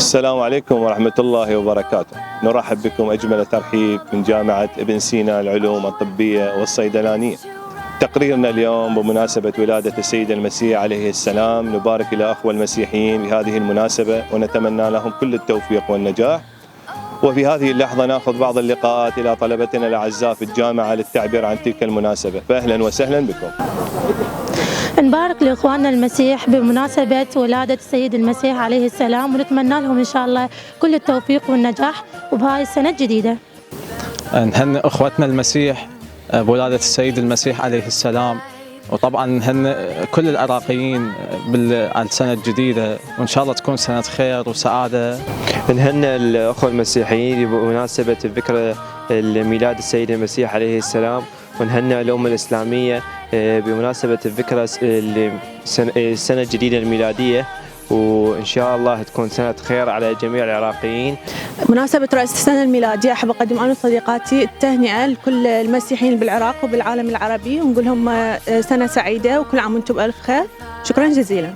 السلام عليكم ورحمة الله وبركاته. نرحب بكم أجمل ترحيب من جامعة ابن سينا العلوم الطبية والصيدلانية. تقريرنا اليوم بمناسبة ولادة السيد المسيح عليه السلام، نبارك الأخوة المسيحيين بهذه المناسبة ونتمنى لهم كل التوفيق والنجاح. وفي هذه اللحظة نأخذ بعض اللقاءات إلى طلبتنا الأعزاء في الجامعة للتعبير عن تلك المناسبة، فأهلا وسهلا بكم. نبارك لإخواننا المسيح بمناسبة ولادة السيد المسيح عليه السلام، ونتمنى لهم إن شاء الله كل التوفيق والنجاح وبهاي السنة الجديدة. نهنئ إخوتنا المسيح بولادة السيد المسيح عليه السلام، وطبعا نهنئ كل العراقيين بالسنة الجديدة، وإن شاء الله تكون سنة خير وسعادة. نهنئ الأخوة المسيحيين بمناسبة ذكرى ميلاد السيد المسيح عليه السلام، ونهنئ الأمة الإسلامية بمناسبة الذكرى السنة الجديدة الميلادية، وإن شاء الله تكون سنة خير على جميع العراقيين. مناسبة رأس السنة الميلادية أحب أقدم أنا وصديقاتي التهنئة لكل المسيحيين بالعراق وبالعالم العربي، ونقول لهم سنة سعيدة وكل عام وأنتم بألف خير. شكرا جزيلا.